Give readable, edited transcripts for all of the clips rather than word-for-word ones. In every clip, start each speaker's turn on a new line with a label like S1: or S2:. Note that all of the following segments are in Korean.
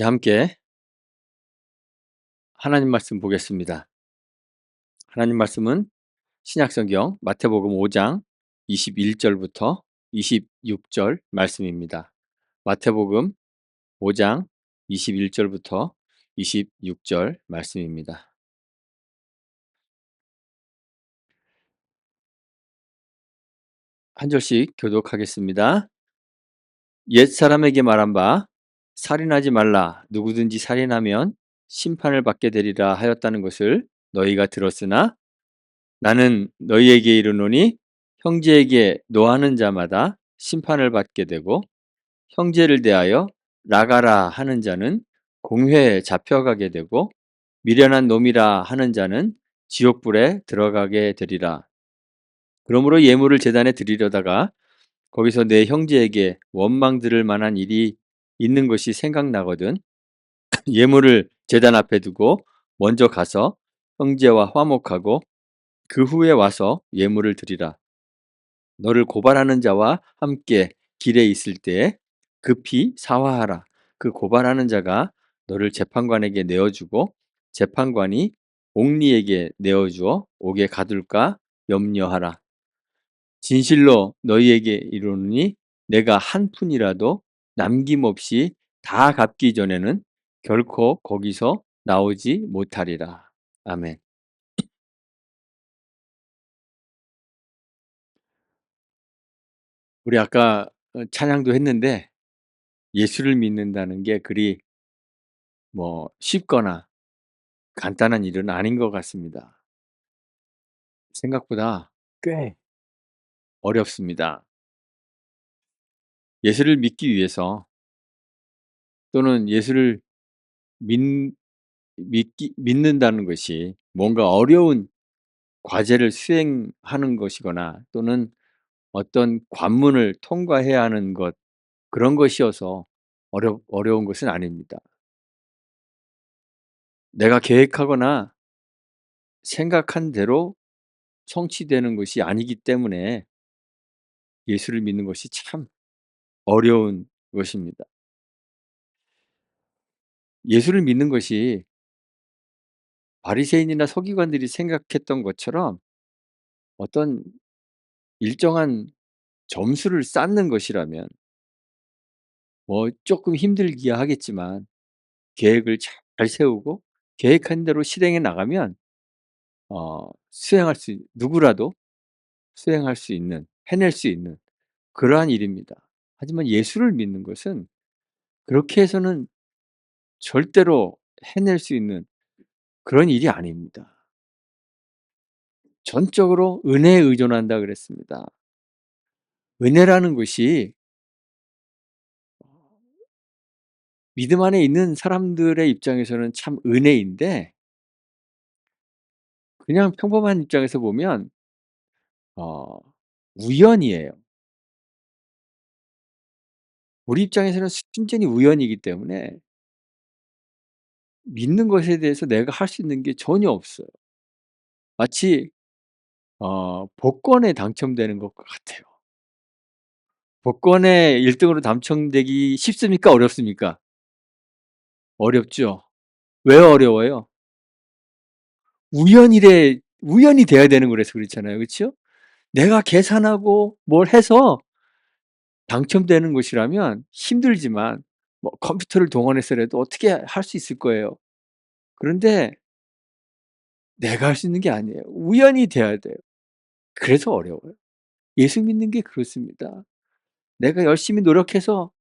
S1: 이제 함께 하나님 말씀 보겠습니다. 하나님 말씀은 신약성경 마태복음 5장 21 절부터 26절 말씀입니다. 마태복음 5장 21 절부터 26절 말씀입니다. 한 절씩 교독하겠습니다. 옛사람에게 말한 바 살인하지 말라 누구든지 살인하면 심판을 받게 되리라 하였다는 것을 너희가 들었으나 나는 너희에게 이르노니 형제에게 노하는 자마다 심판을 받게 되고 형제를 대하여 나가라 하는 자는 공회에 잡혀가게 되고 미련한 놈이라 하는 자는 지옥불에 들어가게 되리라. 그러므로 예물을 제단에 드리려다가 거기서 내 형제에게 원망 들을 만한 일이 있는 것이 생각나거든 예물을 제단 앞에 두고 먼저 가서 형제와 화목하고 그 후에 와서 예물을 드리라. 너를 고발하는 자와 함께 길에 있을 때에 급히 사화하라. 그 고발하는 자가 너를 재판관에게 내어주고 재판관이 옥리에게 내어주어 옥에 가둘까 염려하라. 진실로 너희에게 이르노니 내가 한 푼이라도 남김없이 다 갚기 전에는 결코 거기서 나오지 못하리라. 아멘. 우리 아까 찬양도 했는데 예수를 믿는다는 게 그리 쉽거나 간단한 일은 아닌 것 같습니다. 생각보다 꽤 어렵습니다. 예수를 믿기 위해서 또는 예수를 믿 믿는다는 것이 뭔가 어려운 과제를 수행하는 것이거나 또는 어떤 관문을 통과해야 하는 것 그런 것이어서 어려운 것은 아닙니다. 내가 계획하거나 생각한 대로 성취되는 것이 아니기 때문에 예수를 믿는 것이 참 어려운 것입니다. 예수를 믿는 것이 바리새인이나 서기관들이 생각했던 것처럼 어떤 일정한 점수를 쌓는 것이라면 조금 힘들기야 하겠지만 계획을 잘 세우고 계획한 대로 실행해 나가면 수행할 수 누구라도 수행할 수 있는 해낼 수 있는 그러한 일입니다. 하지만 예수를 믿는 것은 그렇게 해서는 절대로 해낼 수 있는 그런 일이 아닙니다. 전적으로 은혜에 의존한다 그랬습니다. 은혜라는 것이 믿음 안에 있는 사람들의 입장에서는 참 은혜인데 그냥 평범한 입장에서 보면 어 우연이에요. 우리 입장에서는 순전히 우연이기 때문에 믿는 것에 대해서 내가 할 수 있는 게 전혀 없어요. 마치 복권에 당첨되는 것과 같아요. 복권에 1 등으로 당첨되기 쉽습니까? 어렵습니까? 어렵죠. 왜 어려워요? 우연이 돼야 되는 거라서 그렇잖아요. 그렇죠? 내가 계산하고 뭘 해서 당첨되는 것이라면 힘들지만 컴퓨터를 동원해서라도 어떻게 할 수 있을 거예요. 그런데 내가 할 수 있는 게 아니에요. 우연이 돼야 돼요. 그래서 어려워요. 예수 믿는 게 그렇습니다. 내가 열심히 노력해서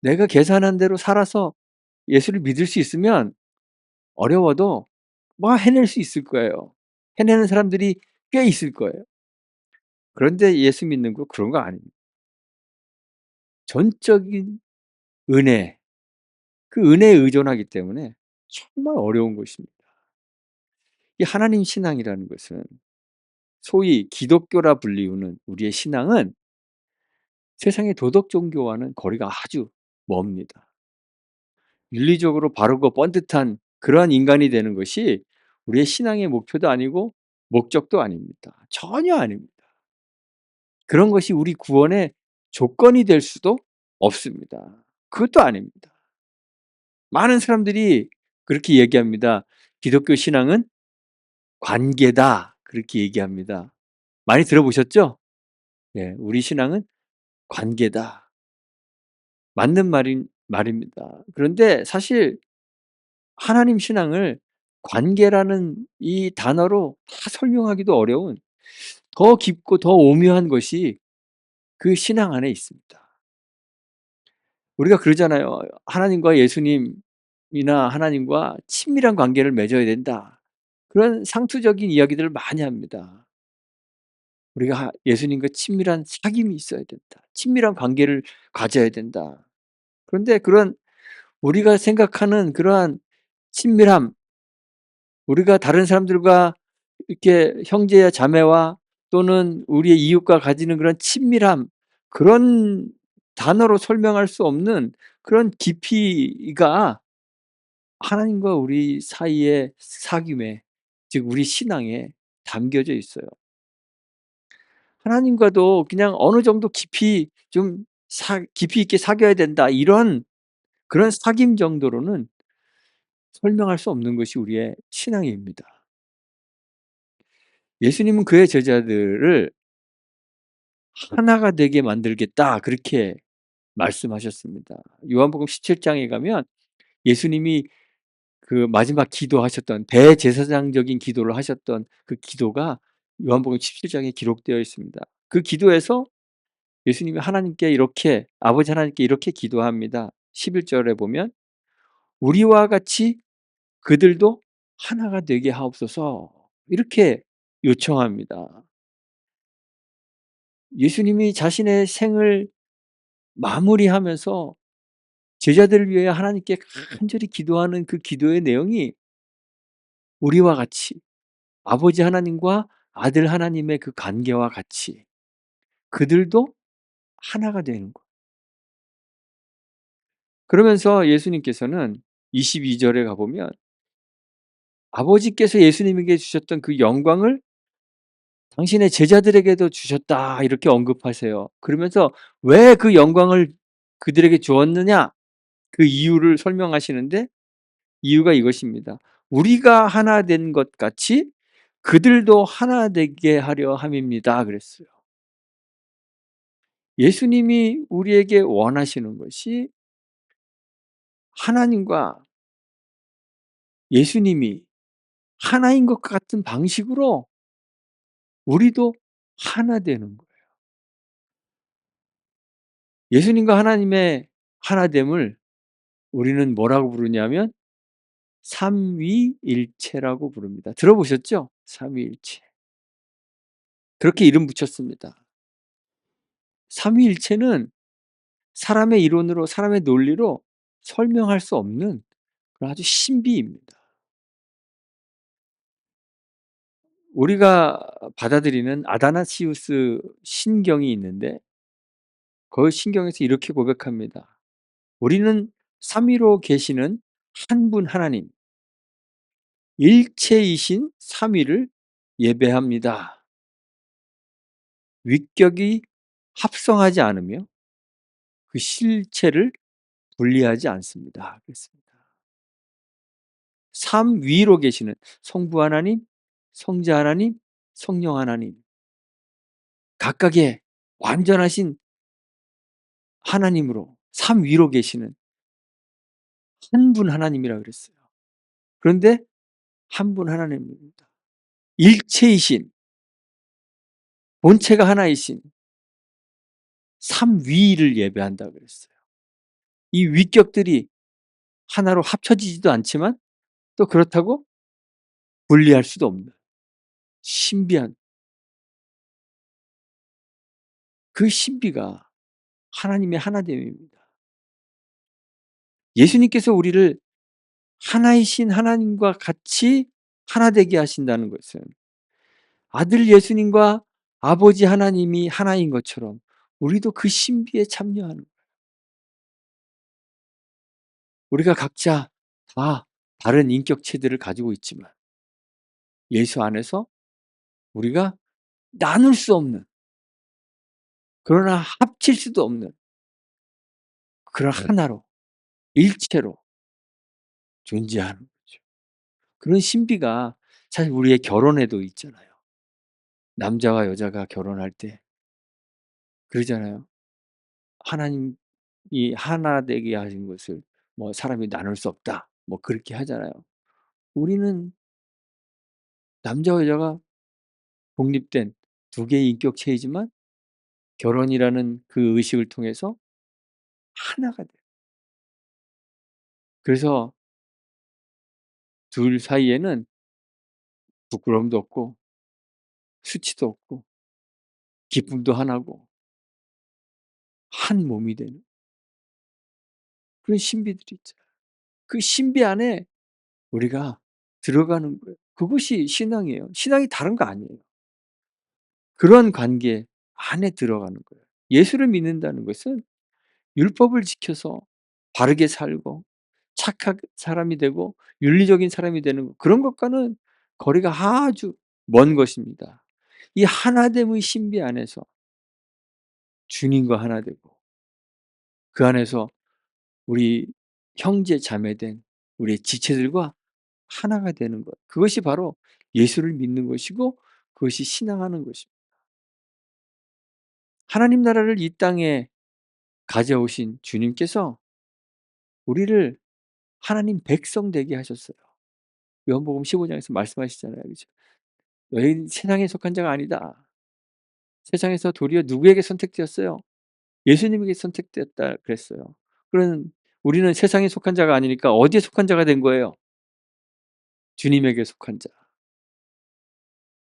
S1: 내가 계산한 대로 살아서 예수를 믿을 수 있으면 어려워도 해낼 수 있을 거예요. 해내는 사람들이 꽤 있을 거예요. 그런데 예수 믿는 거 그런 거 아닙니다. 전적인 은혜, 그 은혜에 의존하기 때문에 정말 어려운 것입니다. 이 하나님 신앙이라는 것은 소위 기독교라 불리우는 우리의 신앙은 세상의 도덕 종교와는 거리가 아주 멉니다. 윤리적으로 바르고 번듯한 그러한 인간이 되는 것이 우리의 신앙의 목표도 아니고 목적도 아닙니다. 전혀 아닙니다. 그런 것이 우리 구원의 조건이 될 수도 없습니다. 그것도 아닙니다. 많은 사람들이 그렇게 얘기합니다. "기독교 신앙은 관계다." 그렇게 얘기합니다. 많이 들어보셨죠? 예. "우리 신앙은 관계다." 맞는 말입니다. 그런데 사실 하나님 신앙을 관계라는 이 단어로 다 설명하기도 어려운 더 깊고 더 오묘한 것이 그 신앙 안에 있습니다. 우리가 그러잖아요. 하나님과 예수님이나 하나님과 친밀한 관계를 맺어야 된다. 그런 상투적인 이야기들을 많이 합니다. 우리가 예수님과 친밀한 사귐이 있어야 된다. 친밀한 관계를 가져야 된다. 그런데 그런 우리가 생각하는 그러한 친밀함, 우리가 다른 사람들과 이렇게 형제야 자매와 또는 우리의 이웃과 가지는 그런 친밀함, 그런 단어로 설명할 수 없는 그런 깊이가 하나님과 우리 사이의 사귐에, 즉 우리 신앙에 담겨져 있어요. 하나님과도 그냥 어느 정도 깊이 좀 깊이 있게 사귀어야 된다, 이런 그런 사귐 정도로는 설명할 수 없는 것이 우리의 신앙입니다. 예수님은 그의 제자들을 "하나가 되게 만들겠다." 그렇게 말씀하셨습니다. 요한복음 17 장에 가면 예수님이 그 마지막 기도하셨던 대제사장적인 기도를 하셨던 그 기도가 요한복음 17 장에 기록되어 있습니다. 그 기도에서 예수님이 하나님께 이렇게, 아버지 하나님께 이렇게 기도합니다. 11 절에 보면 "우리와 같이 그들도 하나가 되게 하옵소서." 이렇게 요청합니다. 예수님이 자신의 생을 마무리하면서 제자들을 위해 하나님께 간절히 기도하는 그 기도의 내용이 우리와 같이 아버지 하나님과 아들 하나님의 그 관계와 같이 그들도 하나가 되는 것. 그러면서 예수님께서는 22 절에 가 보면 아버지께서 예수님에게 주셨던 그 영광을 당신의 제자들에게도 주셨다, 이렇게 언급하세요. 그러면서 왜 그 영광을 그들에게 주었느냐, 그 이유를 설명하시는데 이유가 이것입니다. "우리가 하나 된 것 같이 그들도 하나 되게 하려 함입니다." 그랬어요. 예수님이 우리에게 원하시는 것이 하나님과 예수님이 하나인 것 같은 방식으로 우리도 하나 되는 거예요. 예수님과 하나님의 하나됨을 우리는 뭐라고 부르냐면 삼위일체라고 부릅니다. 들어보셨죠? 삼위일체. 그렇게 이름 붙였습니다. 삼위일체는 사람의 이론으로, 사람의 논리로 설명할 수 없는 그런 아주 신비입니다. 우리가 받아들이는 아다나시우스 신경이 있는데 그 신경에서 이렇게 고백합니다. "우리는 삼위로 계시는 한 분 하나님, 일체이신 삼위를 예배합니다. 위격이 합성하지 않으며 그 실체를 분리하지 않습니다." 그랬습니다. 삼위로 계시는 성부 하나님, 성자 하나님, 성령 하나님, 각각의 완전하신 하나님으로 삼위로 계시는 한 분 하나님이라 그랬어요. 그런데 한 분 하나님입니다. 일체이신, 본체가 하나이신 삼위를 예배한다 그랬어요. 이 위격들이 하나로 합쳐지지도 않지만 또 그렇다고 분리할 수도 없는 신비한 그 신비가 하나님의 하나됨입니다. 예수님께서 우리를 하나이신 하나님과 같이 하나 되게 하신다는 것은 아들 예수님과 아버지 하나님이 하나인 것처럼 우리도 그 신비에 참여하는 거예요. 우리가 각자 다 다른 인격체들을 가지고 있지만 예수 안에서 우리가 나눌 수 없는, 그러나 합칠 수도 없는 그런 하나로, 일체로 존재하는 거죠. 그런 신비가 사실 우리의 결혼에도 있잖아요. 남자와 여자가 결혼할 때 그러잖아요. 하나님이 하나 되게 하신 것을 뭐 사람이 나눌 수 없다. 뭐 그렇게 하잖아요. 우리는 남자와 여자가 독립된 두 개의 인격체이지만 결혼이라는 그 의식을 통해서 하나가 돼요. 그래서 둘 사이에는 부끄러움도 없고 수치도 없고 기쁨도 하나고 한 몸이 되는 그런 신비들이 있잖아요. 그 신비 안에 우리가 들어가는 거예요. 그것이 신앙이에요. 신앙이 다른 거 아니에요. 그런 관계 안에 들어가는 거예요. 예수를 믿는다는 것은 율법을 지켜서 바르게 살고 착한 사람이 되고 윤리적인 사람이 되는 것 그런 것과는 거리가 아주 먼 것입니다. 이 하나됨의 신비 안에서 주님과 하나 되고 그 안에서 우리 형제 자매된 우리의 지체들과 하나가 되는 것. 그것이 바로 예수를 믿는 것이고 그것이 신앙하는 것입니다. 하나님 나라를 이 땅에 가져오신 주님께서 우리를 하나님 백성 되게 하셨어요. 요한복음 15 장에서 말씀하시잖아요. 그죠? "너희는 세상에 속한 자가 아니다." 세상에서 도리어 누구에게 선택되었어요? 예수님에게 선택되었다 그랬어요. 그러면 우리는 세상에 속한 자가 아니니까 어디에 속한 자가 된 거예요? 주님에게 속한 자.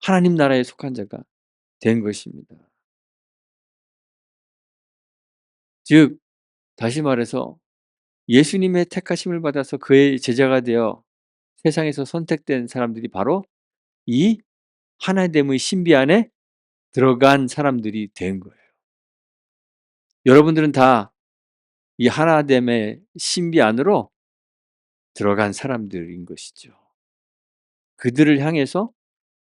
S1: 하나님 나라에 속한 자가 된 것입니다. 즉 다시 말해서 예수님의 택하심을 받아서 그의 제자가 되어 세상에서 선택된 사람들이 바로 이 하나됨의 신비 안에 들어간 사람들이 된 거예요. 여러분들은 다 이 하나됨의 신비 안으로 들어간 사람들인 것이죠. 그들을 향해서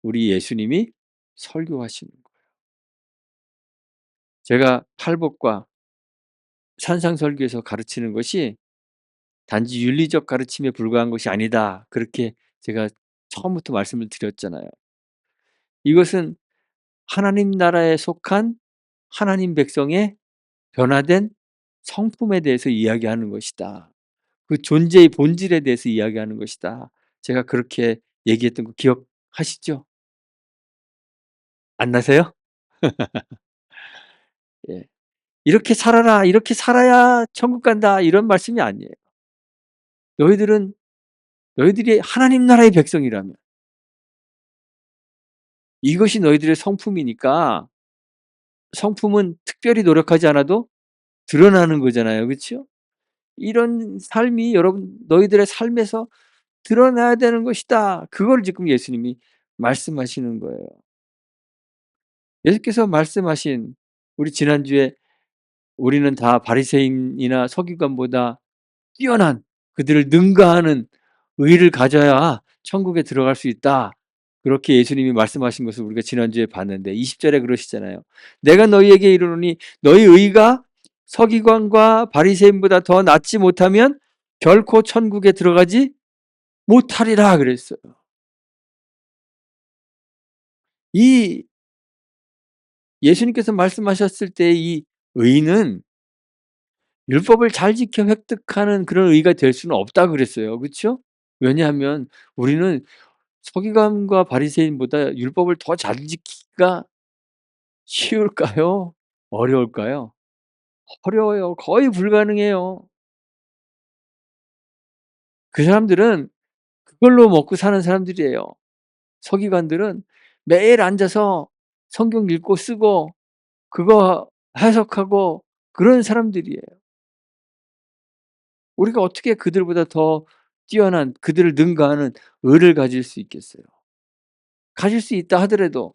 S1: 우리 예수님이 설교하시는 거예요. 제가 팔복과 산상설교에서 가르치는 것이 단지 윤리적 가르침에 불과한 것이 아니다. 그렇게 제가 처음부터 말씀을 드렸잖아요. 이것은 하나님 나라에 속한 하나님 백성의 변화된 성품에 대해서 이야기하는 것이다. 그 존재의 본질에 대해서 이야기하는 것이다. 제가 그렇게 얘기했던 거 기억하시죠? 안 나세요? 예. "이렇게 살아라. 이렇게 살아야 천국 간다." 이런 말씀이 아니에요. 너희들은 너희들이 하나님 나라의 백성이라면 이것이 너희들의 성품이니까 성품은 특별히 노력하지 않아도 드러나는 거잖아요. 그쵸? 이런 삶이 여러분 너희들의 삶에서 드러나야 되는 것이다. 그걸 지금 예수님이 말씀하시는 거예요. 예수께서 말씀하신 우리 지난주에 "우리는 다 바리새인이나 서기관보다 뛰어난 그들을 능가하는 의를 가져야 천국에 들어갈 수 있다." 그렇게 예수님이 말씀하신 것을 우리가 지난주에 봤는데 20 절에 그러시잖아요. "내가 너희에게 이르노니 너희 의가 서기관과 바리새인보다 더 낫지 못하면 결코 천국에 들어가지 못하리라." 그랬어요. 이 예수님께서 말씀하셨을 때 이 의는 율법을 잘 지켜 획득하는 그런 의가 될 수는 없다 그랬어요. 그쵸? 왜냐하면 우리는 서기관과 바리새인보다 율법을 더 잘 지키기가 쉬울까요? 어려울까요? 어려워요. 거의 불가능해요. 그 사람들은 그걸로 먹고 사는 사람들이에요. 서기관들은 매일 앉아서 성경 읽고 쓰고 그거 해석하고 그런 사람들이에요. 우리가 어떻게 그들보다 더 뛰어난 그들을 능가하는 의를 가질 수 있겠어요? 가질 수 있다 하더라도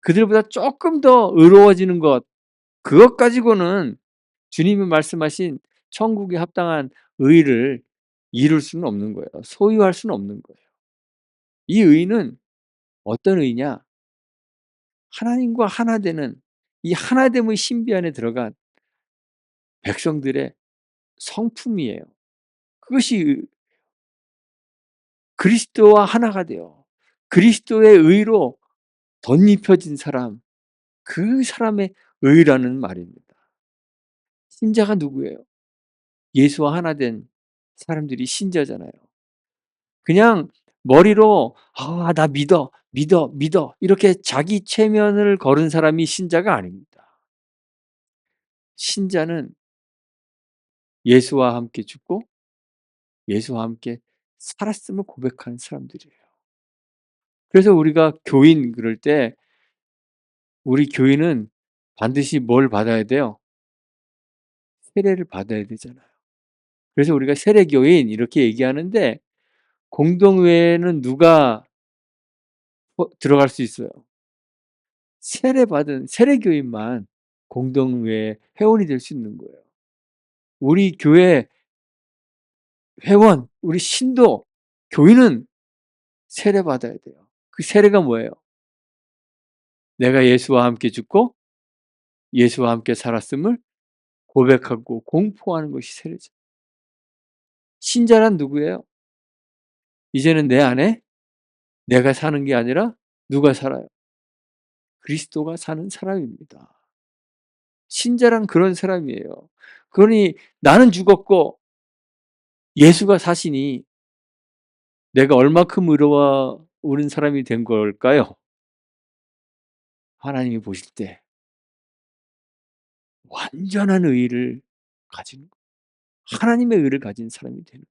S1: 그들보다 쪼끔 더 의로워지는 것 그것 가지고는 주님이 말씀하신 천국에 합당한 의를 이룰 수는 없는 거예요. 소유할 수는 없는 거예요. 이 의는 어떤 의냐? 하나님과 하나 되는 이 하나됨의 신비 안에 들어간 백성들의 성품이에요. 그것이 그리스도와 하나가 되어 그리스도의 의로 덧입혀진 사람, 그 사람의 의라는 말입니다. 신자가 누구예요? 예수와 하나 된 사람들이 신자잖아요. 그냥 머리로 '아 나 믿어, 믿어, 믿어.' 이렇게 자기 체면을 거는 사람이 신자가 아닙니다. 신자는 예수와 함께 죽고 예수와 함께 살았음을 고백하는 사람들이에요. 그래서 우리가 교인 그럴 때 우리 교인은 반드시 뭘 받아야 돼요? 세례를 받아야 되잖아요. 그래서 우리가 세례교인 이렇게 얘기하는데 공동회에는 누가 들어갈 수 있어요? 세례받은 세례교인만 공동회 회원이 될 수 있는 거예요. 우리 교회 회원, 우리 신도, 교인은 세례받아야 돼요. 그 세례가 뭐예요? 내가 예수와 함께 죽고 예수와 함께 살았음을 고백하고 공포하는 것이 세례죠. 신자란 누구예요? 이제는 내 안에 내가 사는 게 아니라 누가 살아요? 그리스도가 사는 사람입니다. 신자란 그런 사람이에요. 그러니 나는 죽었고 예수가 사시니 내가 얼마큼 의로운 사람이 된 걸까요? 하나님이 보실 때 완전한 의를 가진 하나님의 의를 가진 사람이 되는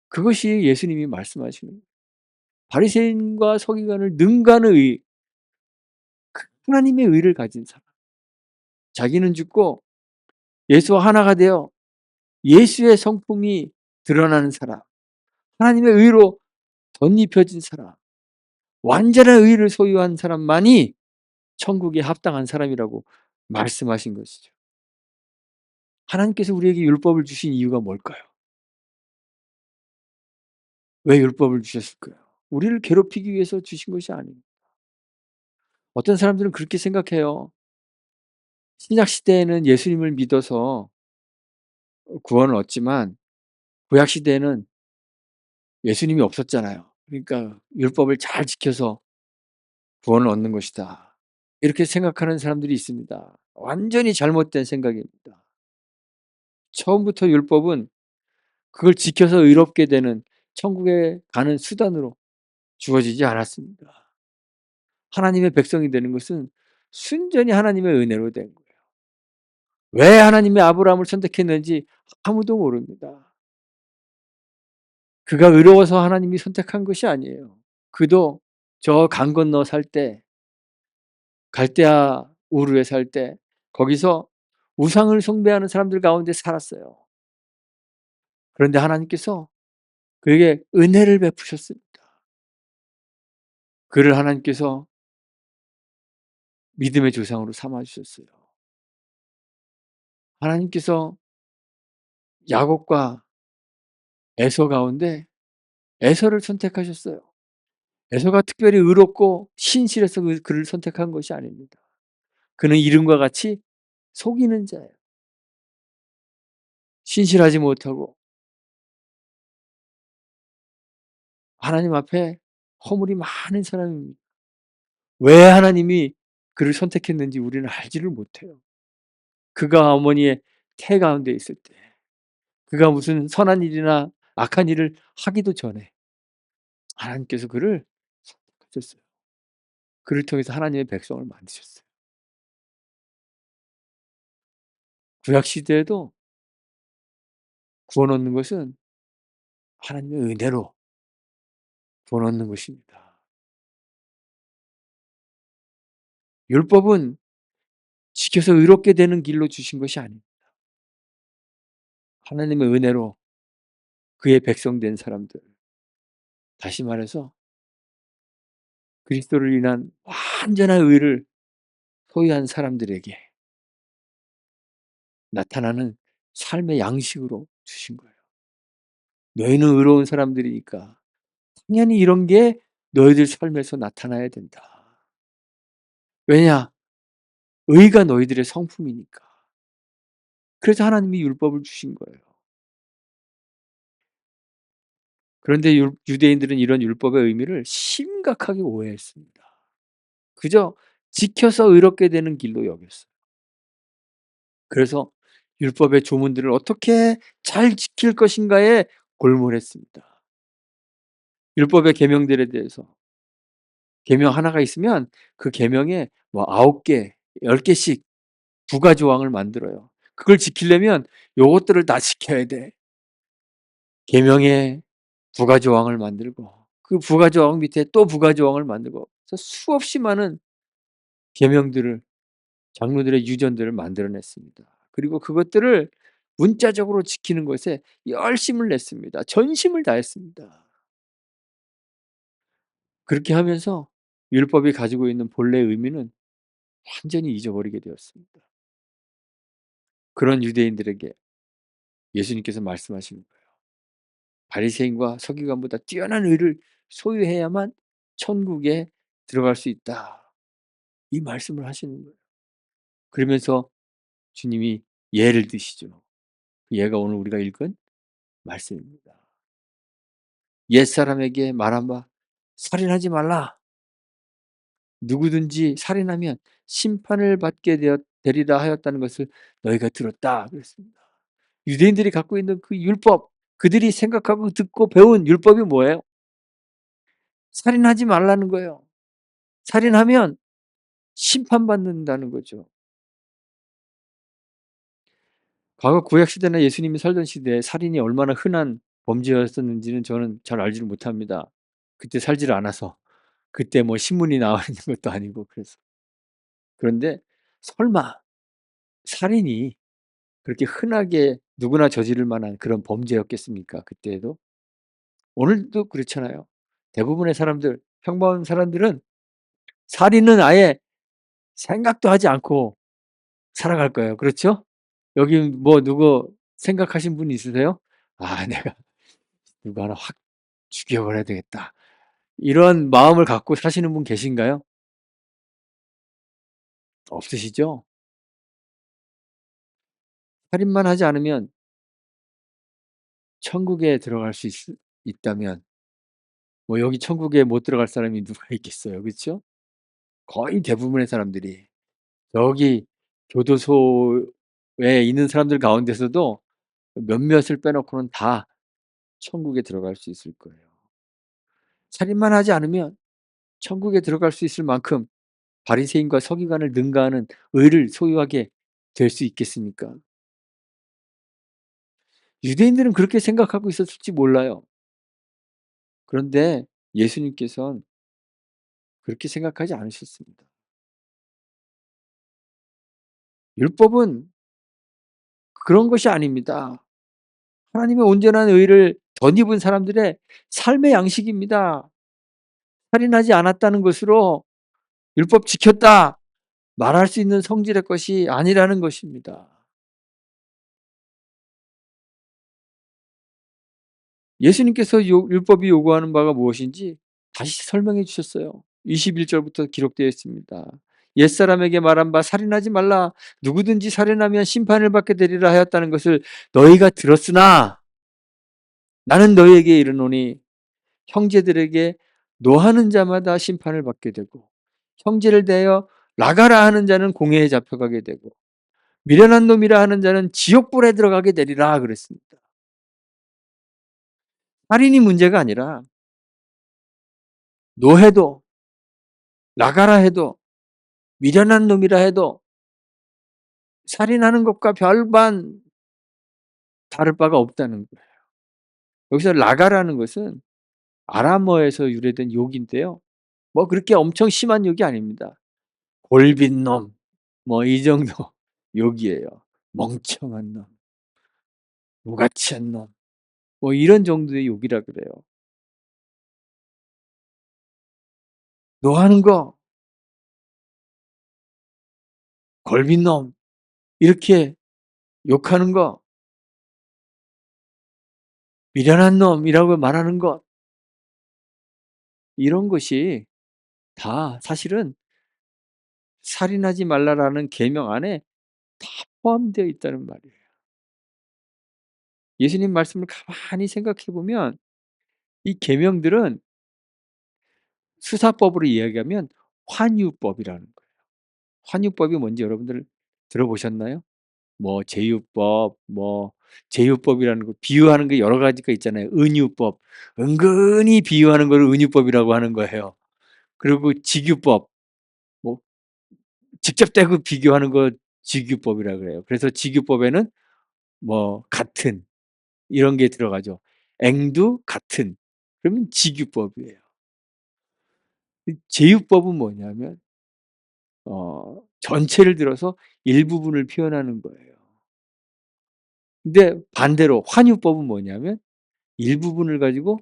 S1: 그것이 예수님이 말씀하시는 바리새인과 서기관을 능가하는 의, 그 하나님의 의를 가진 사람. 자기는 죽고 예수와 하나가 되어 예수의 성품이 드러나는 사람. 하나님의 의로 덧입혀진 사람. 완전한 의를 소유한 사람만이 천국에 합당한 사람이라고 말씀하신 것이죠. 하나님께서 우리에게 율법을 주신 이유가 뭘까요? 왜 율법을 주셨을까요? 우리를 괴롭히기 위해서 주신 것이 아닙니다. 어떤 사람들은 그렇게 생각해요. 신약 시대에는 예수님을 믿어서 구원을 얻지만 구약 시대에는 예수님이 없었잖아요. 그러니까 율법을 잘 지켜서 구원을 얻는 것이다. 이렇게 생각하는 사람들이 있습니다. 완전히 잘못된 생각입니다. 처음부터 율법은 그걸 지켜서 의롭게 되는 천국에 가는 수단으로 주어지지 않았습니다. 하나님의 백성이 되는 것은 순전히 하나님의 은혜로 된 거예요. 왜 하나님이 아브라함을 선택했는지 아무도 모릅니다. 그가 의로워서 하나님이 선택한 것이 아니에요. 그도 저 강 건너 살 때, 갈대아 우르에 살 때 거기서 우상을 숭배하는 사람들 가운데 살았어요. 그런데 하나님께서 그에게 은혜를 베푸셨습니다. 그를 하나님께서 믿음의 조상으로 삼아 주셨어요. 하나님께서 야곱과 에서 가운데 에서를 선택하셨어요. 에서가 특별히 의롭고 신실해서 그를 선택한 것이 아닙니다. 그는 이름과 같이 속이는 자예요. 신실하지 못하고 하나님 앞에 허물이 많은 사람입니다. 왜 하나님이 그를 선택했는지 우리는 알지를 못해요. 그가 어머니의 태 가운데 있을 때 그가 무슨 선한 일이나 악한 일을 하기도 전에 하나님께서 그를 선택하셨어요. 그를 통해서 하나님의 백성을 만드셨어요. 구약 시대에도 구원 얻는 것은 하나님의 은혜로 구원 얻는 것입니다. 율법은 지켜서 의롭게 되는 길로 주신 것이 아닙니다. 하나님의 은혜로 그의 백성 된 사람들, 다시 말해서 그리스도를 인한 완전한 의를 소유한 사람들에게 나타나는 삶의 양식으로 주신 거예요. 너희는 의로운 사람들이니까 당연히 이런 게 너희들 삶에서 나타나야 된다. 왜냐? 의가 너희들의 성품이니까. 그래서 하나님이 율법을 주신 거예요. 그런데 유대인들은 이런 율법의 의미를 심각하게 오해했습니다. 그저 지켜서 의롭게 되는 길로 여겼어요. 그래서 율법의 조문들을 어떻게 잘 지킬 것인가에 골몰했습니다. 율법의 계명들에 대해서 계명 하나가 있으면 그 계명에 뭐 9 개, 10 개씩 부가 조항을 만들어요. 그걸 지키려면 요것들을 다 지켜야 돼. 계명에 부가 조항을 만들고 그 부가 조항 밑에 또 부가 조항을 만들고 그래서 수없이 많은 계명들을 장로들의 유전들을 만들어냈습니다. 그리고 그것들을 문자적으로 지키는 것에 열심을 냈습니다. 전심을 다했습니다. 그렇게 하면서 율법이 가지고 있는 본래의 의미는 완전히 잊어버리게 되었습니다. 그런 유대인들에게 예수님께서 말씀하시는 거예요. 바리새인과 서기관보다 뛰어난 의를 소유해야만 천국에 들어갈 수 있다. 이 말씀을 하시는 거예요. 그러면서 주님이 예를 드시죠. 그 예가 오늘 우리가 읽은 말씀입니다. 옛사람에게 말한 바 살인하지 말라. 누구든지 살인하면 심판을 받게 되리라 하였다는 것을 너희가 들었다 그랬습니다. 유대인들이 갖고 있는 그 율법, 그들이 생각하고 듣고 배운 율법이 뭐예요? 살인하지 말라는 거예요. 살인하면 심판받는다는 거죠. 과거 구약 시대나 예수님이 살던 시대에 살인이 얼마나 흔한 범죄였었는지는 저는 잘 알지를 못합니다. 그때 살지를 않아서. 그때 뭐 신문이 나와 있는 것도 아니고 그래서. 그런데 설마 살인이 그렇게 흔하게 누구나 저지를 만한 그런 범죄였겠습니까? 그때에도? 오늘도 그렇잖아요. 대부분의 사람들, 평범한 사람들은 살인은 아예 생각도 하지 않고 살아갈 거예요. 그렇죠? 여기 뭐 누구 생각하신 분 있으세요? '아 내가 누구 하나 확 죽여 버려야 되겠다.' 이런 마음을 갖고 사시는 분 계신가요? 없으시죠? 살인만 하지 않으면 천국에 들어갈 수 있다면 뭐 여기 천국에 못 들어갈 사람이 누가 있겠어요. 그렇죠? 거의 대부분의 사람들이 여기 교도소에 있는 사람들 가운데서도 몇몇을 빼놓고는 다 천국에 들어갈 수 있을 거예요. 살인만 하지 않으면 천국에 들어갈 수 있을 만큼 바리새인과 서기관을 능가하는 의를 소유하게 될 수 있겠습니까? 유대인들은 그렇게 생각하고 있었을지 몰라요. 그런데 예수님께서는 그렇게 생각하지 않으셨습니다. 율법은 그런 것이 아닙니다. 하나님의 온전한 의를 덧입은 사람들의 삶의 양식입니다. 살인하지 않았다는 것으로 율법 지켰다 말할 수 있는 성질의 것이 아니라는 것입니다. 예수님께서 율법이 요구하는 바가 무엇인지 다시 설명해 주셨어요. 21 절부터 기록되어 있습니다. 옛사람에게 말한 바 살인하지 말라. 누구든지 살인하면 심판을 받게 되리라 하였다는 것을 너희가 들었으나 나는 너희에게 이르노니 형제들에게 노하는 자마다 심판을 받게 되고 형제를 대하여 나가라 하는 자는 공회에 잡혀가게 되고 미련한 놈이라 하는 자는 지옥불에 들어가게 되리라 그랬습니다. 살인이 문제가 아니라 노해도 나가라 해도 미련한 놈이라 해도 살인하는 것과 별반 다를 바가 없다는 거예요. 여기서 나가라는 것은 아람어에서 유래된 욕인데요. 뭐 그렇게 엄청 심한 욕이 아닙니다. 골빈 놈, 뭐 이 정도 욕이에요. 멍청한 놈, 무가치한 놈, 뭐 이런 정도의 욕이라 그래요. "너 하는 거 골빈 놈." 이렇게 욕하는 거, "미련한 놈."이라고 말하는 것, 이런 것이 다 사실은 살인하지 말라라는 계명 안에 다 포함되어 있다는 말이에요. 예수님 말씀을 가만히 생각해 보면 이 계명들은 수사법으로 이야기하면 환유법이라는 거예요. 환유법이 뭔지 여러분들 들어보셨나요? 뭐 제유법, 뭐 제유법이라는 거 비유하는 게 여러 가지가 있잖아요. 은유법, 은근히 비유하는 걸 은유법이라고 하는 거예요. 그리고 직유법, 뭐 직접 대고 비교하는 거 직유법이라 그래요. 그래서 직유법에는 뭐 같은 이런 게 들어가죠. 앵두 같은 그러면 직유법이에요. 이 제유법은 뭐냐면 전체를 들어서 일부분을 표현하는 거예요. 근데 반대로 환유법은 뭐냐면 일부분을 가지고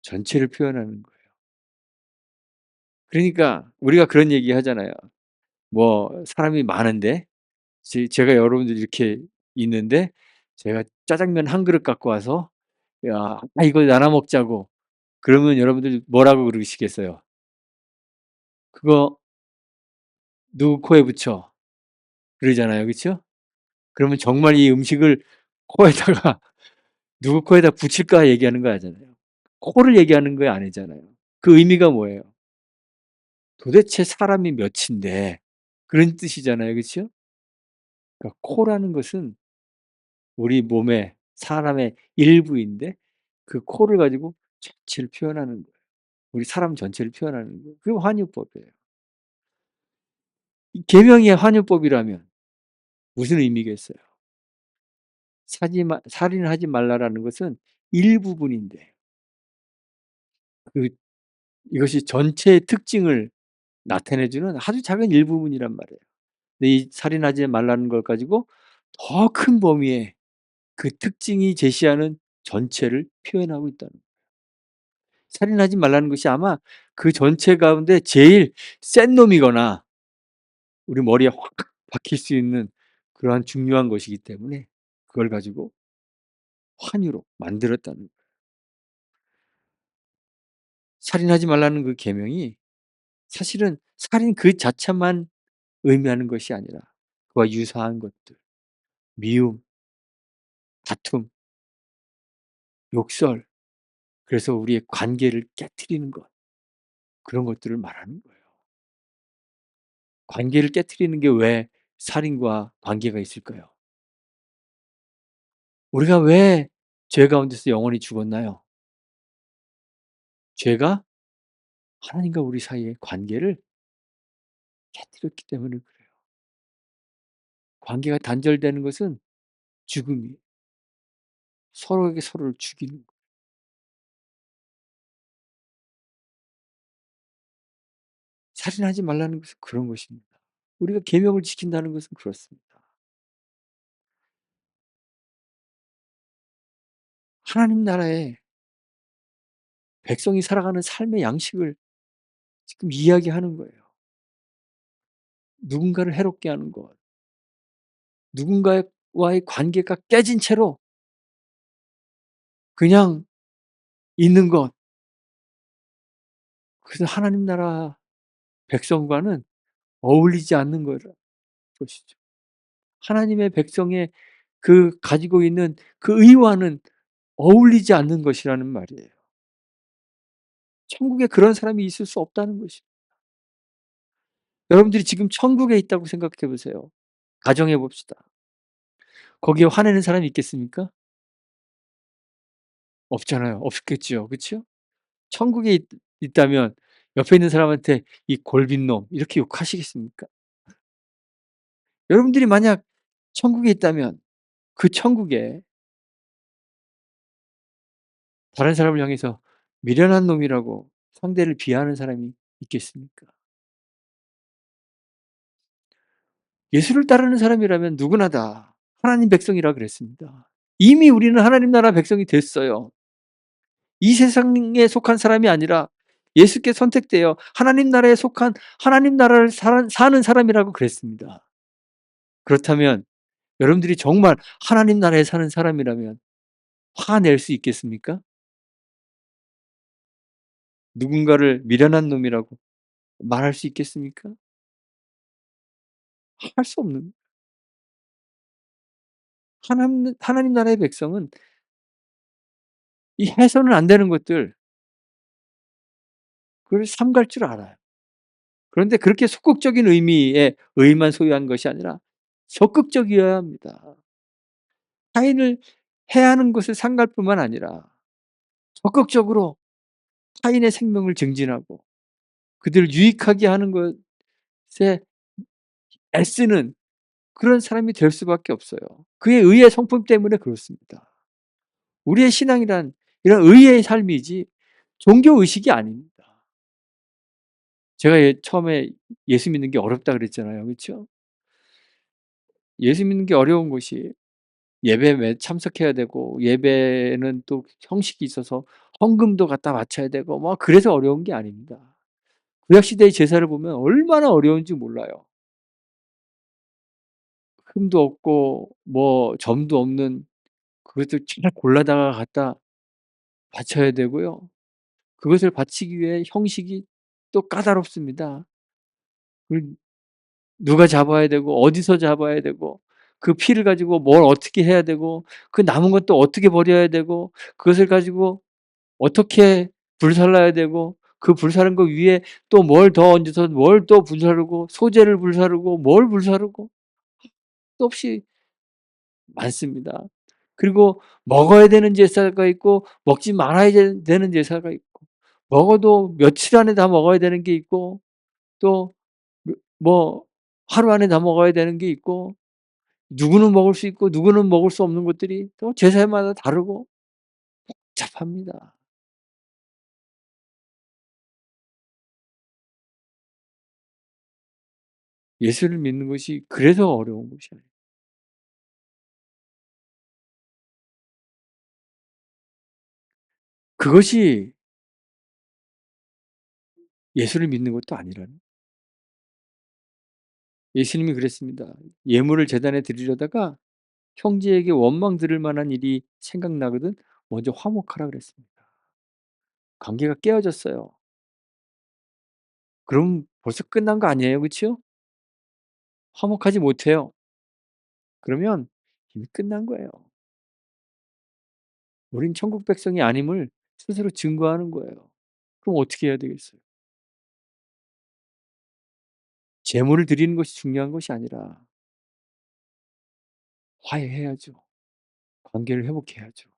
S1: 전체를 표현하는 거예요. 그러니까 우리가 그런 얘기 하잖아요. 뭐 사람이 많은데 제가 여러분들 이렇게 있는데 제가 짜장면 한 그릇 갖고 와서 "야 이거 나눠 먹자고." 그러면 여러분들 뭐라고 그러시겠어요? "그거 누구 코에 붙여." 그러잖아요. 그쵸? 그러면 정말 이 음식을 코에다가 누구 코에다 붙일까 얘기하는 거 아니잖아요. 코를 얘기하는 거 아니잖아요. 그 의미가 뭐예요? 도대체 사람이 몇인데 그런 뜻이잖아요. 그쵸? 그러니까 코라는 것은 우리 몸의 사람의 일부인데 그 코를 가지고 전체를 표현하는 거예요. 우리 사람 전체를 표현하는 거예요. 그게 환유법이에요. 이 계명이 환유법이라면 무슨 의미겠어요? 살인하지 말라라는 것은 일부분인데 그 이것이 전체의 특징을 나타내 주는 아주 작은 일부분이란 말이에요. 근데 이 살인하지 말라는 걸 가지고 더 큰 범위의 그 특징이 제시하는 전체를 표현하고 있다는 거예요. 살인하지 말라는 것이 아마 그 전체 가운데 제일 센 놈이거나 우리 머리에 확 박힐 수 있는 그러한 중요한 것이기 때문에 그걸 가지고 환유로 만들었다는 거예요. 살인하지 말라는 그 계명이 사실은 살인 그 자체만 의미하는 것이 아니라 그와 유사한 것들, 미움, 다툼, 욕설, 그래서 우리의 관계를 깨트리는 것, 그런 것들을 말하는 거예요. 관계를 깨트리는 게 왜 살인과 관계가 있을까요? 우리가 왜 죄 가운데서 영원히 죽었나요? 죄가 하나님과 우리 사이의 관계를 깨뜨렸기 때문에 그래요. 관계가 단절되는 것은 죽음이에요. 서로에게 서로를 죽이는 거예요. 살인하지 말라는 것은 그런 것입니다. 우리가 계명을 지킨다는 것은 그렇습니다. 하나님 나라에 백성이 살아가는 삶의 양식을 지금 이야기하는 거예요. 누군가를 해롭게 하는 것, 누군가와의 관계가 깨진 채로 그냥 있는 것, 그래서 하나님 나라 백성과는 어울리지 않는 것이죠. 하나님의 백성의 그 가지고 있는 그 의와는 어울리지 않는 것이라는 말이에요. 천국에 그런 사람이 있을 수 없다는 것이에요. 여러분들이 지금 천국에 있다고 생각해 보세요. 가정해 봅시다. 거기에 화내는 사람이 있겠습니까? 없잖아요. 없겠죠. 그쵸? 천국에 있다면 옆에 있는 사람한테 "이 골빈놈." 이렇게 욕하시겠습니까? 여러분들이 만약 천국에 있다면 그 천국에 다른 사람을 향해서 미련한 놈이라고 상대를 비하하는 사람이 있겠습니까? 예수를 따르는 사람이라면 누구나 다 하나님 백성이라 그랬습니다. 이미 우리는 하나님 나라 백성이 됐어요. 이 세상에 속한 사람이 아니라 예수께 선택되어 하나님 나라에 속한 하나님 나라를 사는 사람이라고 그랬습니다. 그렇다면 여러분들이 정말 하나님 나라에 사는 사람이라면 화낼 수 있겠습니까? 누군가를 미련한 놈이라고 말할 수 있겠습니까? 할 수 없는 하나님 나라의 백성은 이 해서는 안 되는 것들 그걸 삼갈 줄 알아요. 그런데 그렇게 소극적인 의미의 의만 소유한 것이 아니라 적극적이어야 합니다. 타인을 해하는 것을 삼갈 뿐만 아니라 적극적으로 타인의 생명을 증진하고 그들을 유익하게 하는 것에 애쓰는 그런 사람이 될 수밖에 없어요. 그의 의의 성품 때문에 그렇습니다. 우리의 신앙이란 이런 의의 삶이지 종교 의식이 아닙니다. 제가 처음에 예수 믿는 게 어렵다 그랬잖아요. 그렇죠? 예수 믿는 게 어려운 것이 예배에 매 참석해야 되고 예배는 또 형식이 있어서 헌금도 갖다 바쳐야 되고 뭐 그래서 어려운 게 아닙니다. 구약 시대의 제사를 보면 얼마나 어려운지 몰라요. 흠도 없고 뭐 점도 없는 그것을 잘 골라다가 갖다 바쳐야 되고요. 그것을 바치기 위해 형식이 또 까다롭습니다. 그걸 누가 잡아야 되고 어디서 잡아야 되고 그 피를 가지고 뭘 어떻게 해야 되고 그 남은 것도 어떻게 버려야 되고 그것을 가지고 어떻게 불살라야 되고 그 불사른 거 위에 또 뭘 더 얹어서 뭘 또 불사르고 소재를 불사르고 뭘 불사르고 끝도 없이 많습니다. 그리고 먹어야 되는 제사가 있고 먹지 말아야 되는 제사가 있고 먹어도 며칠 안에 다 먹어야 되는 게 있고 또 뭐 하루 안에 다 먹어야 되는 게 있고 누구는 먹을 수 있고 누구는 먹을 수 없는 것들이 또 제사마다 다르고 복잡합니다. 예수를 믿는 것이 그래서 어려운 것이 아니에요. 그것이 예수를 믿는 것도 아니라는 예수님이 그랬습니다. 예물을 제단에 드리려다가 형제에게 원망 들을 만한 일이 생각나거든 먼저 화목하라 그랬습니다. 관계가 깨어졌어요. 그럼 벌써 끝난 거 아니에요. 그치요? 화목하지 못해요. 그러면 이미 끝난 거예요. 우린 천국 백성이 아님을 스스로 증거하는 거예요. 그럼 어떻게 해야 되겠어요? 제물을 드리는 것이 중요한 것이 아니라 화해해야죠. 관계를 회복해야죠.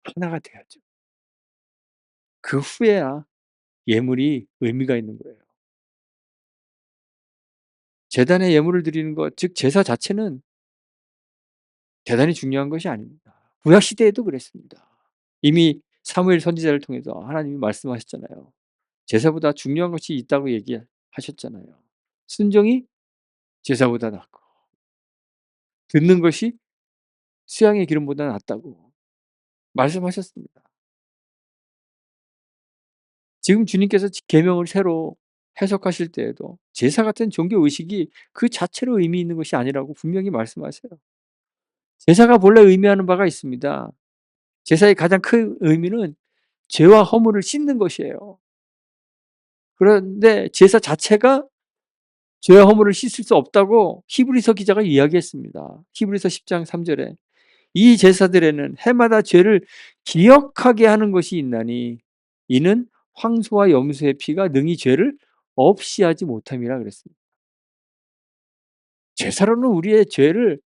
S1: 하나가 돼야죠. 그 후에야 예물이 의미가 있는 거예요. 제단에 예물을 드리는 것 즉 제사 자체는 대단히 중요한 것이 아닙니다. 구약 시대에도 그랬습니다. 이미 사무엘 선지자를 통해서 하나님이 말씀하셨잖아요. 제사보다 중요한 것이 있다고 얘기하셨잖아요. 순종이 제사보다 낫고 듣는 것이 수양의 기름보다 낫다고 말씀하셨습니다. 지금 주님께서 계명을 새로 해석하실 때에도 제사 같은 종교 의식이 그 자체로 의미 있는 것이 아니라고 분명히 말씀하세요. 제사가 본래 의미하는 바가 있습니다. 제사의 가장 큰 의미는 죄와 허물을 씻는 것이에요. 그런데 제사 자체가 죄와 허물을 씻을 수 없다고 히브리서 기자가 이야기했습니다. 히브리서 10장 3 절에 "이 제사들에는 해마다 죄를 기억하게 하는 것이 있나니 이는 황소와 염소의 피가 능히 죄를 없이 하지 못함이라." 그랬습니다. 제사로는 우리의 죄를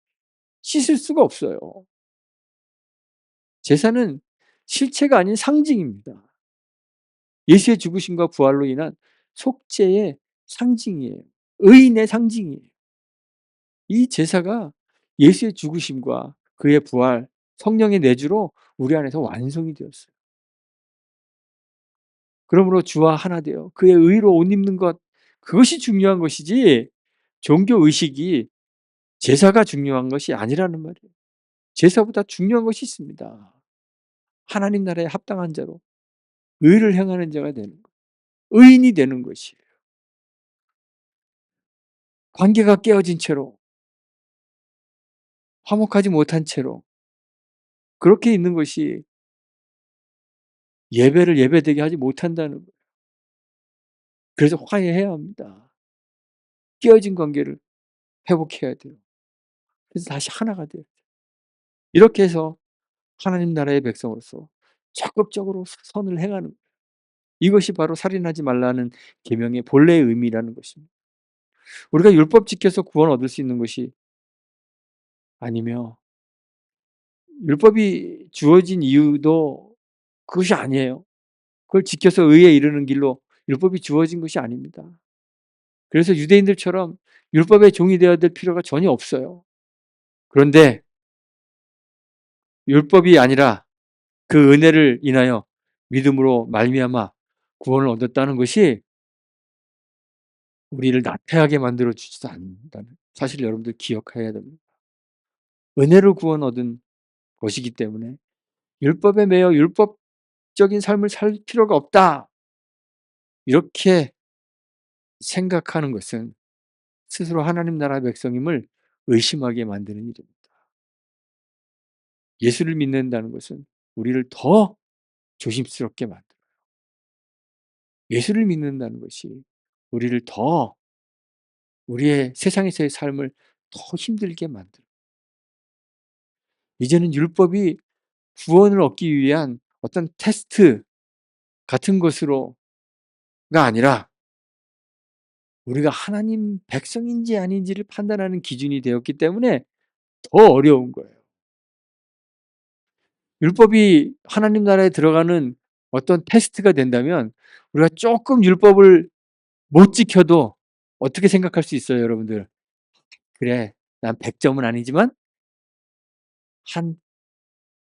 S1: 씻을 수가 없어요. 제사는 실체가 아닌 상징입니다. 예수의 죽으심과 부활로 인한 속죄의 상징이에요. 의인의 상징이에요. 이 제사가 예수의 죽으심과 그의 부활, 성령의 내주로 우리 안에서 완성이 되었어요. 그러므로 주와 하나 되어 그의 의로 옷 입는 것 그것이 중요한 것이지 종교 의식이 제사가 중요한 것이 아니라는 말이에요. 제사보다 중요한 것이 있습니다. 하나님 나라에 합당한 자로 의를 행하는 자가 되는 것. 의인이 되는 것이에요. 관계가 깨어진 채로 화목하지 못한 채로 그렇게 있는 것이 예배를 예배되게 하지 못한다는 거예요. 그래서 화해해야 합니다. 깨어진 관계를 회복해야 돼요. 그래서 다시 하나가 돼요. 이렇게 해서 하나님 나라의 백성으로서 적극적으로 선을 행하는 거예요. 이것이 바로 살인하지 말라는 계명의 본래의 의미라는 것입니다. 우리가 율법 지켜서 구원 얻을 수 있는 것이 아니며 율법이 주어진 이유도 그것이 아니에요. 그걸 지켜서 의에 이르는 길로 율법이 주어진 것이 아닙니다. 그래서 유대인들처럼 율법의 종이 되어야 될 필요가 전혀 없어요. 그런데 율법이 아니라 그 은혜를 인하여 믿음으로 말미암아 구원을 얻었다는 것이 우리를 나태하게 만들어 주지도 않는다는 사실 여러분들 기억해야 됩니다. 은혜로 구원 얻은 것이기 때문에 율법에 매여 율법적인 삶을 살 필요가 없다. 이렇게 생각하는 것은 스스로 하나님 나라의 백성임을 의심하게 만드는 일입니다. 예수를 믿는다는 것은 우리를 더 조심스럽게 만들어요. 예수를 믿는다는 것이 우리를 더 우리의 세상에서의 삶을 더 힘들게 만들어요. 이제는 율법이 구원을 얻기 위한 어떤 테스트 같은 것으로가 아니라 우리가 하나님 백성인지 아닌지를 판단하는 기준이 되었기 때문에 더 어려운 거예요. 율법이 하나님 나라에 들어가는 어떤 테스트가 된다면 우리가 쪼끔 율법을 못 지켜도 어떻게 생각할 수 있어요, 여러분들? '그래, 난 100 점은 아니지만 한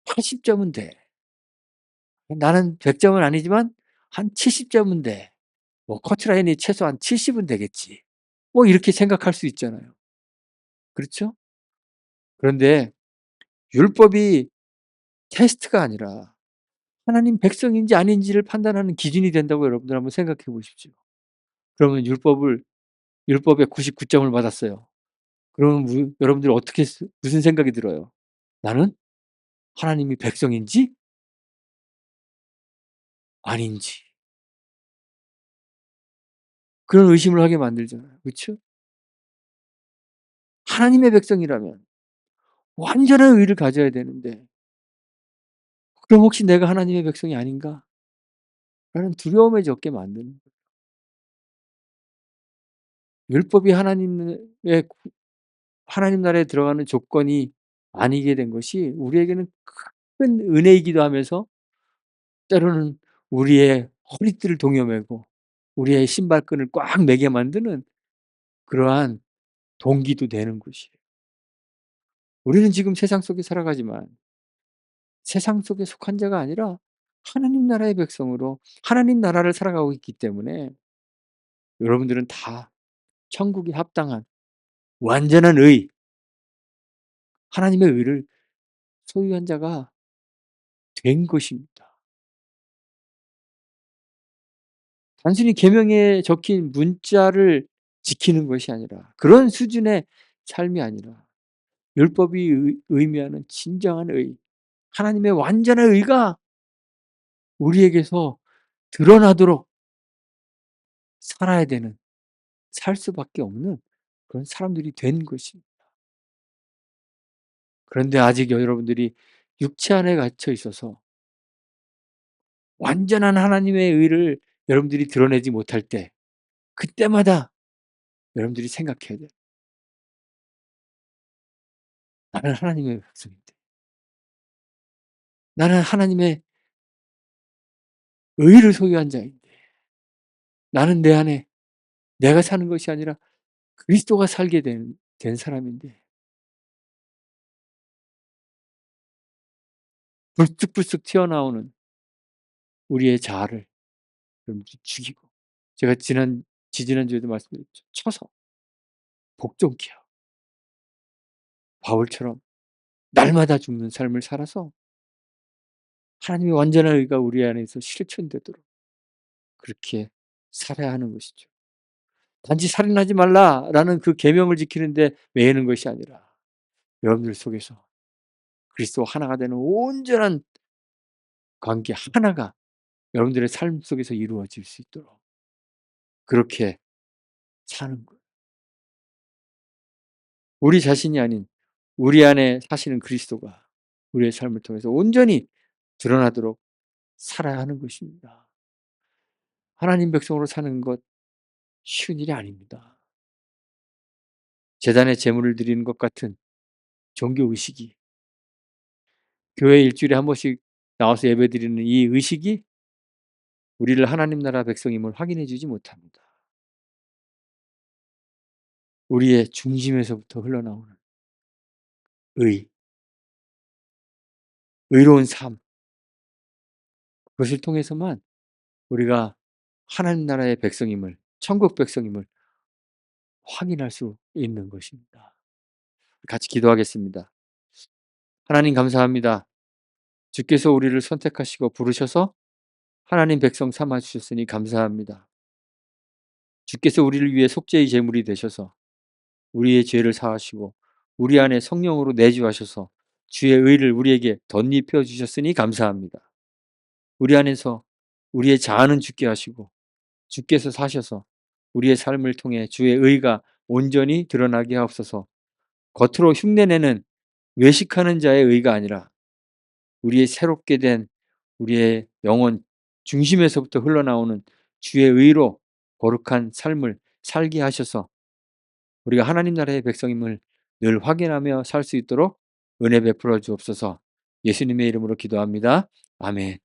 S1: 80 점은 돼. 나는 100 점은 아니지만 한 70 점은 돼. 뭐 커트라인이 최소한 70은 되겠지.' 뭐 이렇게 생각할 수 있잖아요. 그렇죠? 그런데 율법이 테스트가 아니라 하나님 백성인지 아닌지를 판단하는 기준이 된다고 여러분들 한번 생각해 보십시오. 그러면 율법에 99 점을 받았어요. 그러면 여러분들 어떻게 무슨 생각이 들어요? '나는 하나님이 백성인지 아닌지.' 그런 의심을 하게 만들잖아요. 그쵸? 하나님의 백성이라면 완전한 의를 가져야 되는데 '그럼 혹시 내가 하나님의 백성이 아닌가?' 라는 두려움에 젖게 만드는 거예요. 율법이 하나님 나라에 들어가는 조건이 아니게 된 것이 우리에게는 큰 은혜이기도 하면서 때로는 우리의 허리띠를 동여매고 우리의 신발끈을 꽉 매게 만드는 그러한 동기도 되는 것이에요. 우리는 지금 세상 속에 살아가지만 세상 속에 속한 자가 아니라 하나님 나라의 백성으로 하나님 나라를 살아가고 있기 때문에 여러분들은 다 천국에 합당한 완전한 의, 하나님의 의를 소유한 자가 된 것입니다. 단순히 계명에 적힌 문자를 지키는 것이 아니라 그런 수준의 삶이 아니라 율법이 의미하는 진정한 의, 하나님의 완전한 의가 우리에게서 드러나도록 살아야 되는, 살 수밖에 없는 그런 사람들이 된 것입니다. 그런데 아직 여러분들이 육체 안에 갇혀 있어서 완전한 하나님의 의를 여러분들이 드러내지 못할 때 그때마다 여러분들이 생각해야 돼요. '나는 하나님의 백성인데. 나는 하나님의 의를 소유한 자인데. 나는 내 안에 내가 사는 것이 아니라 그리스도가 살게 된 사람인데.' 불쑥불쑥 튀어나오는 우리의 자아를 여러분들이 죽이고 제가 지지난주에도 말씀드렸죠. 쳐서 복종케 하고 바울처럼 날마다 죽는 삶을 살아서 하나님의 완전한 의가 우리 안에서 실천되도록 그렇게 살아야 하는 것이죠. 단지 살인하지 말라라는 그 계명을 지키는데 매이는 것이 아니라 여러분들 속에서 그리스도와 하나가 되는 온전한 관계 하나가 여러분들의 삶 속에서 이루어질 수 있도록 그렇게 사는 거예요. 우리 자신이 아닌 우리 안에 사시는 그리스도가 우리의 삶을 통해서 온전히 드러나도록 살아야 하는 것입니다. 하나님 백성으로 사는 것 쉬운 일이 아닙니다. 제단에 제물을 드리는 것 같은 종교 의식이, 교회 일주일에 한 번씩 나와서 예배드리는 이 의식이 우리를 하나님 나라 백성임을 확인해 주지 못합니다. 우리의 중심에서부터 흘러나오는 의, 의로운 삶, 그것을 통해서만 우리가 하나님 나라의 백성임을, 천국 백성임을 확인할 수 있는 것입니다. 같이 기도하겠습니다. 하나님 감사합니다. 주께서 우리를 선택하시고 부르셔서 하나님 백성 삼아 주셨으니 감사합니다. 주께서 우리를 위해 속죄의 제물이 되셔서 우리의 죄를 사하시고 우리 안에 성령으로 내주하셔서 주의 의를 우리에게 덧입혀 주셨으니 감사합니다. 우리 안에서 우리의 자아는 죽게 하시고 주께서 사셔서 우리의 삶을 통해 주의 의가 온전히 드러나게 하옵소서. 겉으로 흉내내는 외식하는 자의 의가 아니라 우리의 새롭게 된 우리의 영혼 중심에서부터 흘러나오는 주의 의로 거룩한 삶을 살게 하셔서 우리가 하나님 나라의 백성임을 늘 확인하며 살 수 있도록 은혜 베풀어 주옵소서. 예수님의 이름으로 기도합니다. 아멘.